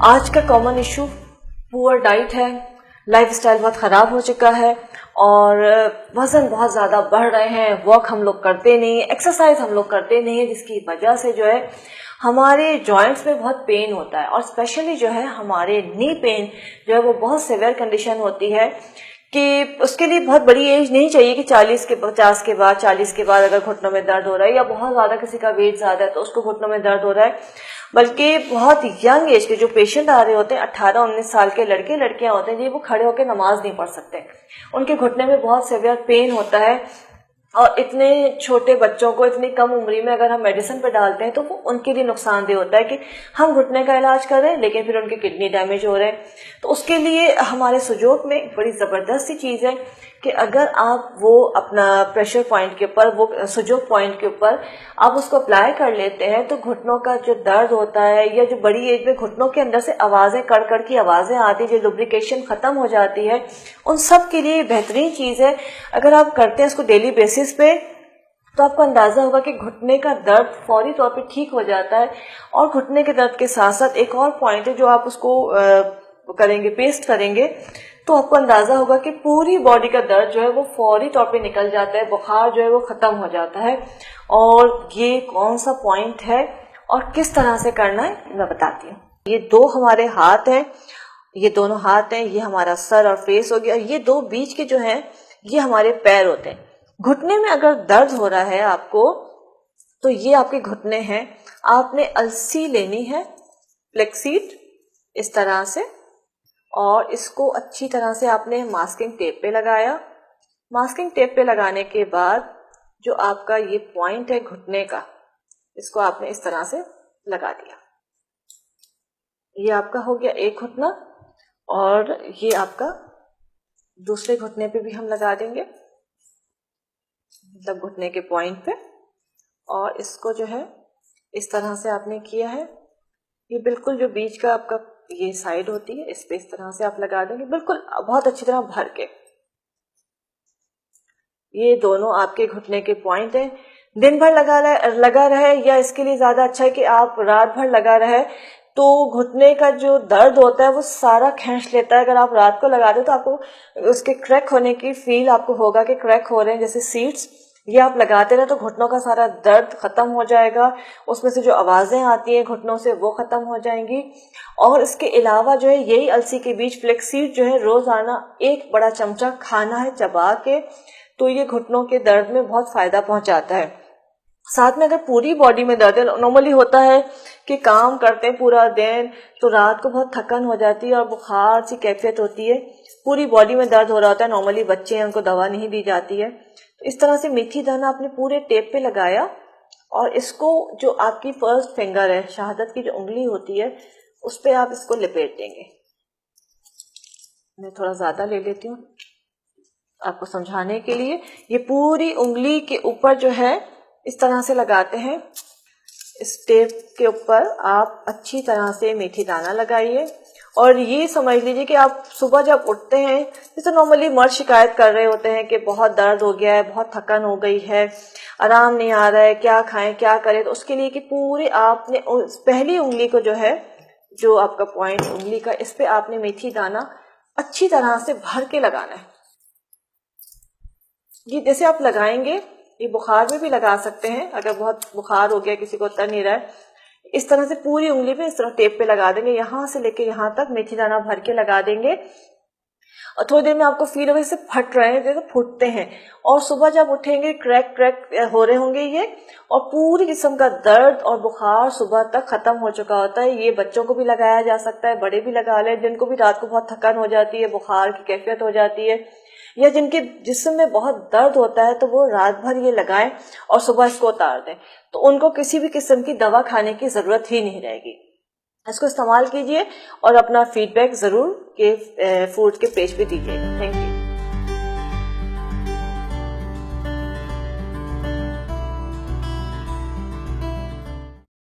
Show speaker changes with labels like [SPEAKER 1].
[SPEAKER 1] आज का common issue poor diet है, लाइफस्टाइल बहुत ख़राब हो चुका है और वज़न बहुत ज़्यादा बढ़ रहे हैं। वॉक हम लोग करते नहीं, एक्सरसाइज हम लोग करते नहीं है, जिसकी वजह से जो है हमारे जॉइंट्स में बहुत पेन होता है और स्पेशली जो है हमारे नी पेन जो है वो बहुत सिवियर कंडीशन होती है कि उसके लिए बहुत बड़ी एज नहीं चाहिए कि 40 के 50 के बाद 40 के बाद अगर घुटनों में दर्द हो रहा है या बहुत ज़्यादा किसी का वेट ज़्यादा है तो उसको घुटनों में दर्द हो रहा है, बल्कि बहुत यंग एज के जो पेशेंट आ रहे होते हैं 18-19 साल के लड़के लड़कियां होते हैं जी, वो खड़े होकर नमाज नहीं पढ़ सकते, उनके घुटने में बहुत सीवियर पेन होता है। और इतने छोटे बच्चों को इतनी कम उम्र में अगर हम मेडिसिन पे डालते हैं तो वो उनके लिए नुकसानदेह होता है कि हम घुटने का इलाज कर रहे हैं लेकिन फिर उनके किडनी डैमेज हो रहे हैं। तो उसके लिए हमारे सुजोग में एक बड़ी ज़बरदस्त सी चीज़ है कि अगर आप वो अपना प्रेशर पॉइंट के ऊपर, वो सुजोग पॉइंट के ऊपर आप उसको अप्लाई कर लेते हैं तो घुटनों का जो दर्द होता है या जो बड़ी एज में घुटनों के अंदर से आवाज़ें कड़ की आवाज़ें आती है, जो लुब्रिकेशन ख़त्म हो जाती है, उन सब के लिए बेहतरीन चीज़ है। अगर आप करते हैं इसको डेली बेसिस पे तो आपको अंदाज़ा होगा कि घुटने का दर्द फौरी तौर पे ठीक हो जाता है। और घुटने के दर्द के साथ साथ एक और पॉइंट है, जो आप उसको करेंगे, पेस्ट करेंगे तो आपको अंदाज़ा होगा कि पूरी बॉडी का दर्द जो है वो फौरी तौर पे निकल जाता है, बुखार जो है वो ख़त्म हो जाता है। और ये कौन सा पॉइंट है और किस तरह से करना है मैं बताती हूँ। ये दो हमारे हाथ हैं, ये दोनों हाथ हैं, ये हमारा सर और फेस हो गया, ये दो बीच के जो हैं ये हमारे पैर होते हैं। घुटने में अगर दर्द हो रहा है आपको तो ये आपके घुटने हैं। आपने अलसी लेनी है, फ्लेक्सीड, इस तरह से, और इसको अच्छी तरह से आपने मास्किंग टेप पे लगाया। मास्किंग टेप पे लगाने के बाद जो आपका ये पॉइंट है घुटने का, इसको आपने इस तरह से लगा दिया। ये आपका हो गया एक घुटना और ये आपका दूसरे घुटने पे भी हम लगा देंगे, मतलब घुटने के पॉइंट पे। और इसको जो है इस तरह से आपने किया है। ये बिल्कुल जो बीच का आपका ये साइड होती है इस पे इस तरह से आप लगा देंगे, बिल्कुल बहुत अच्छी तरह भर के। ये दोनों आपके घुटने के पॉइंट हैं। दिन भर लगा रहे या इसके लिए ज्यादा अच्छा है कि आप रात भर लगा रहे, तो घुटने का जो दर्द होता है वो सारा खींच लेता है। अगर आप रात को लगा दो तो आपको उसके क्रैक होने की फील आपको होगा कि क्रैक हो रहे हैं जैसे सीड्स। ये आप लगाते रहे तो घुटनों का सारा दर्द खत्म हो जाएगा, उसमें से जो आवाजें आती हैं घुटनों से वो खत्म हो जाएंगी। और इसके अलावा जो है यही अलसी के बीज फ्लेक्सीड जो है रोजाना एक बड़ा चमचा खाना है चबा के, तो ये घुटनों के दर्द में बहुत फायदा पहुंचाता है। साथ में अगर पूरी बॉडी में दर्द है, नॉर्मली होता है कि काम करते हैं पूरा दिन तो रात को बहुत थकन हो जाती है और बुखार सी कैफियत होती है, पूरी बॉडी में दर्द हो रहा होता है, नॉर्मली बच्चे हैं उनको दवा नहीं दी जाती है, तो इस तरह से मेथी दाना अपने पूरे टेप पे लगाया और इसको जो आपकी फर्स्ट फिंगर है, शहादत की जो उंगली होती है, उस पर आप इसको लिपेट देंगे। मैं थोड़ा ज्यादा ले लेती हूँ आपको समझाने के लिए। ये पूरी उंगली के ऊपर जो है इस तरह से लगाते हैं। इस टेप के ऊपर आप अच्छी तरह से मेथी दाना लगाइए और ये समझ लीजिए कि आप सुबह जब उठते हैं, जैसे नॉर्मली मर्द शिकायत कर रहे होते हैं कि बहुत दर्द हो गया है, बहुत थकन हो गई है, आराम नहीं आ रहा है, क्या खाएं क्या करें, तो उसके लिए कि पूरे आपने पहली उंगली को जो है, जो आपका पॉइंट उंगली का, इस पे आपने मेथी दाना अच्छी तरह से भर के लगाना है। ये जैसे आप लगाएंगे, ये बुखार में भी लगा सकते हैं, अगर बहुत बुखार हो गया किसी को उतर नहीं रहा है, इस तरह से पूरी उंगली पे इस तरह टेप पे लगा देंगे, यहां से लेके यहां तक मेथी दाना भर के लगा देंगे। और थोड़ी देर में आपको फील होगा जैसे फट रहे हैं, जैसे फूटते हैं, और सुबह जब उठेंगे क्रैक हो रहे होंगे ये, और पूरी किस्म का दर्द और बुखार सुबह तक खत्म हो चुका होता है। ये बच्चों को भी लगाया जा सकता है, बड़े भी लगा लें, जिनको भी रात को बहुत थकान हो जाती है, बुखार की कैफियत हो जाती है, या जिनके जिस्म में बहुत दर्द होता है, तो वो रात भर ये लगाएं और सुबह इसको उतार दें, तो उनको किसी भी किस्म की दवा खाने की जरूरत ही नहीं रहेगी। इसको इस्तेमाल कीजिए और अपना फीडबैक जरूर के फूड के पेज पे दीजिएगा। Thank you.